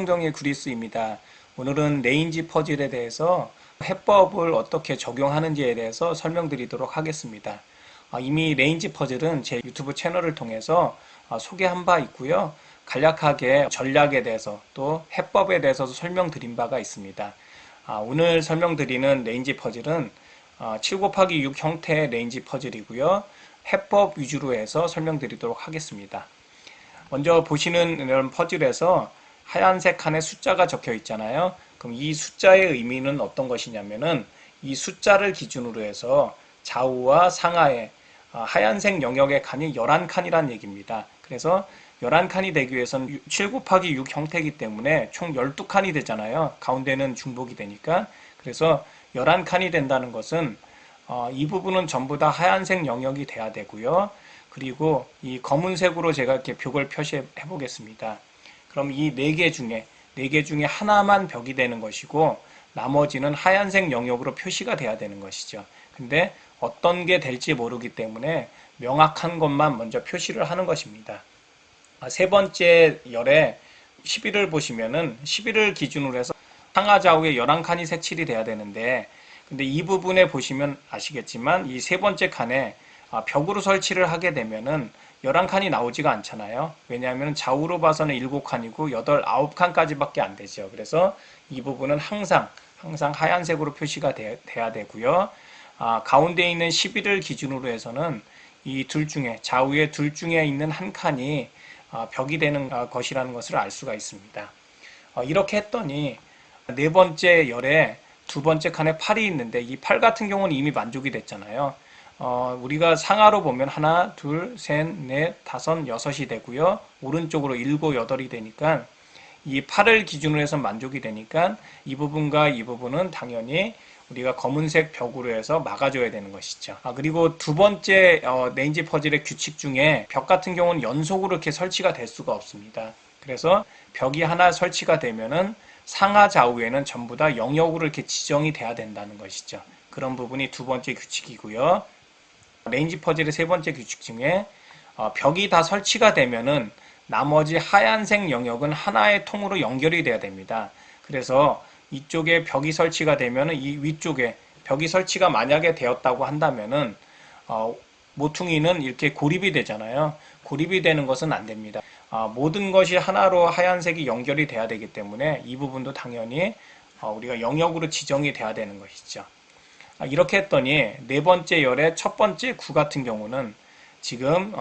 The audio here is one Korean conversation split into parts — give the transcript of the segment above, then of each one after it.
최성정의 구리스입니다. 오늘은 레인지 퍼즐에 대해서 해법을 어떻게 적용하는지에 대해서 설명드리도록 하겠습니다. 이미 레인지 퍼즐은 제 유튜브 채널을 통해서 소개한 바 있고요. 간략하게 전략에 대해서 또 해법에 대해서도 설명드린 바가 있습니다. 오늘 설명드리는 레인지 퍼즐은 7 곱하기 6 형태의 레인지 퍼즐이고요. 해법 위주로 해서 설명드리도록 하겠습니다. 먼저 보시는 이런 퍼즐에서 하얀색 칸에 숫자가 적혀 있잖아요. 그럼 이 숫자의 의미는 어떤 것이냐면은 이 숫자를 기준으로 해서 좌우와 상하의 하얀색 영역의 칸이 11칸이라는 얘기입니다. 그래서 11칸이 되기 위해서는 7 곱하기 6 형태이기 때문에 총 12칸이 되잖아요. 가운데는 중복이 되니까. 그래서 11칸이 된다는 것은 이 부분은 전부 다 하얀색 영역이 돼야 되고요. 그리고 이 검은색으로 제가 이렇게 벽을 표시해 보겠습니다. 그럼 이 4개 중에 하나만 벽이 되는 것이고 나머지는 하얀색 영역으로 표시가 돼야 되는 것이죠. 근데 어떤 게 될지 모르기 때문에 명확한 것만 먼저 표시를 하는 것입니다. 세 번째 열에 11을 보시면은 11을 기준으로 해서 상하 좌우에 11칸이 색칠이 돼야 되는데 근데 이 부분에 보시면 아시겠지만 이 세 번째 칸에 벽으로 설치를 하게 되면은 11칸이 나오지가 않잖아요. 왜냐하면 좌우로 봐서는 7칸이고 8, 9칸까지 밖에 안 되죠. 그래서 이 부분은 항상 하얀색으로 표시가 돼야 되고요. 가운데 있는 11을 기준으로 해서는 이 둘 중에 좌우의 둘 중에 있는 한 칸이 벽이 되는 것이라는 것을 알 수가 있습니다. 이렇게 했더니 네 번째 열에 두 번째 칸에 8이 있는데 이 8 같은 경우는 이미 만족이 됐잖아요. 우리가 상하로 보면 하나, 둘, 셋, 넷, 다섯, 여섯이 되고요. 오른쪽으로 7, 8이 되니까 이 8을 기준으로 해서 만족이 되니까 이 부분과 이 부분은 당연히 우리가 검은색 벽으로 해서 막아줘야 되는 것이죠. 그리고 두 번째 레인지 퍼즐의 규칙 중에 벽 같은 경우는 연속으로 이렇게 설치가 될 수가 없습니다. 그래서 벽이 하나 설치가 되면은 상하 좌우에는 전부 다 영역으로 이렇게 지정이 돼야 된다는 것이죠. 그런 부분이 두 번째 규칙이고요. 레인지 퍼즐의 세 번째 규칙 중에 벽이 다 설치가 되면은 나머지 하얀색 영역은 하나의 통으로 연결이 돼야 됩니다. 그래서 이쪽에 벽이 설치가 되면은 이 위쪽에 벽이 설치가 만약에 되었다고 한다면은 모퉁이는 이렇게 고립이 되잖아요. 고립이 되는 것은 안 됩니다. 모든 것이 하나로 하얀색이 연결이 돼야 되기 때문에 이 부분도 당연히 우리가 영역으로 지정이 돼야 되는 것이죠. 이렇게 했더니 네 번째 열의 첫 번째 구 같은 경우는 지금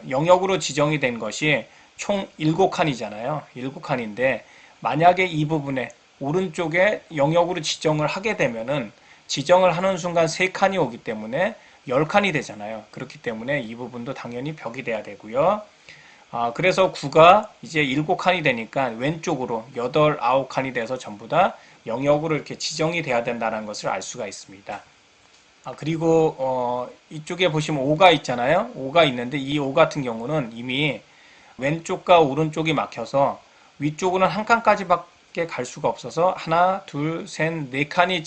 영역으로 지정이 된 것이 총 7칸이잖아요. 7칸인데 만약에 이 부분에 오른쪽에 영역으로 지정을 하게 되면은 지정을 하는 순간 3칸이 오기 때문에 10칸이 되잖아요. 그렇기 때문에 이 부분도 당연히 벽이 돼야 되고요. 그래서 9가 이제 7칸이 되니까 왼쪽으로 8, 9칸이 돼서 전부 다 영역으로 이렇게 지정이 돼야 된다는 것을 알 수가 있습니다. 그리고 이쪽에 보시면 5가 있잖아요. 5가 있는데 이 5 같은 경우는 이미 왼쪽과 오른쪽이 막혀서 위쪽으로는 한 칸까지밖에 갈 수가 없어서 하나, 둘, 셋, 네 칸이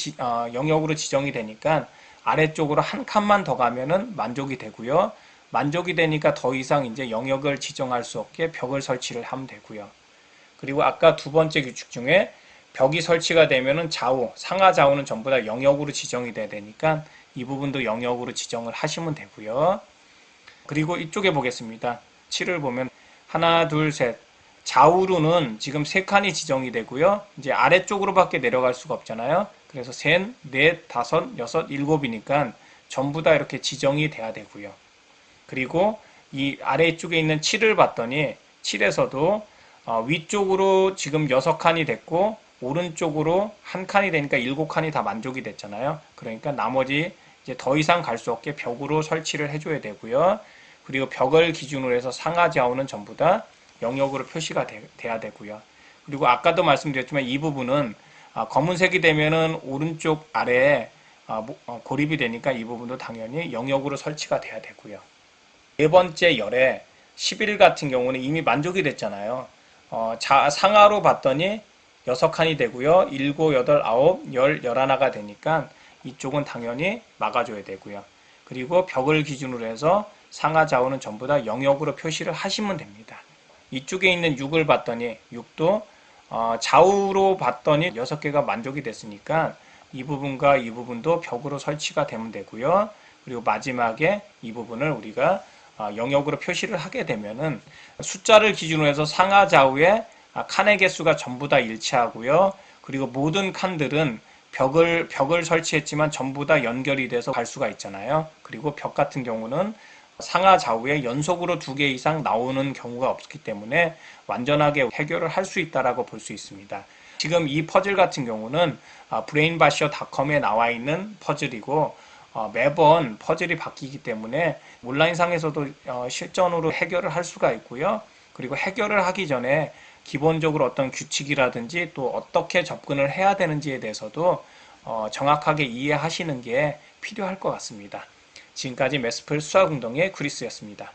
영역으로 지정이 되니까 아래쪽으로 한 칸만 더 가면은 만족이 되고요. 만족이 되니까 더 이상 이제 영역을 지정할 수 없게 벽을 설치를 하면 되고요. 그리고 아까 두 번째 규칙 중에 벽이 설치가 되면은 좌우, 상하 좌우는 전부 다 영역으로 지정이 돼야 되니까 이 부분도 영역으로 지정을 하시면 되고요. 그리고 이쪽에 보겠습니다. 7을 보면 하나, 둘, 셋. 좌우로는 지금 3칸이 지정이 되고요. 이제 아래쪽으로밖에 내려갈 수가 없잖아요. 그래서 셋, 넷, 다섯, 여섯, 일곱이니까 전부 다 이렇게 지정이 돼야 되고요. 그리고 이 아래쪽에 있는 7을 봤더니 7에서도 위쪽으로 지금 6칸이 됐고 오른쪽으로 한 칸이 되니까 7칸이 다 만족이 됐잖아요. 그러니까 나머지 이제 더 이상 갈 수 없게 벽으로 설치를 해줘야 되고요. 그리고 벽을 기준으로 해서 상하 좌우는 전부 다 영역으로 표시가 돼야 되고요. 그리고 아까도 말씀드렸지만 이 부분은 검은색이 되면은 오른쪽 아래에 고립이 되니까 이 부분도 당연히 영역으로 설치가 돼야 되고요. 네 번째 열에 11 같은 경우는 이미 만족이 됐잖아요. 상하로 봤더니 6칸이 되고요. 7, 8, 9, 10, 11가 되니까 이쪽은 당연히 막아줘야 되고요. 그리고 벽을 기준으로 해서 상하 좌우는 전부 다 영역으로 표시를 하시면 됩니다. 이쪽에 있는 6을 봤더니 6도 좌우로 봤더니 6개가 만족이 됐으니까 이 부분과 이 부분도 벽으로 설치가 되면 되고요. 그리고 마지막에 이 부분을 우리가 영역으로 표시를 하게 되면은 숫자를 기준으로 해서 상하 좌우에 칸의 개수가 전부 다 일치하고요. 그리고 모든 칸들은 벽을 설치했지만 전부 다 연결이 돼서 갈 수가 있잖아요. 그리고 벽 같은 경우는 상하 좌우에 연속으로 2개 이상 나오는 경우가 없기 때문에 완전하게 해결을 할 수 있다라고 볼 수 있습니다. 지금 이 퍼즐 같은 경우는 brainbasher.com에 나와 있는 퍼즐이고 매번 퍼즐이 바뀌기 때문에 온라인상에서도 실전으로 해결을 할 수가 있고요. 그리고 해결을 하기 전에 기본적으로 어떤 규칙이라든지 또 어떻게 접근을 해야 되는지에 대해서도 정확하게 이해하시는 게 필요할 것 같습니다. 지금까지 메스플 수학운동의 크리스였습니다.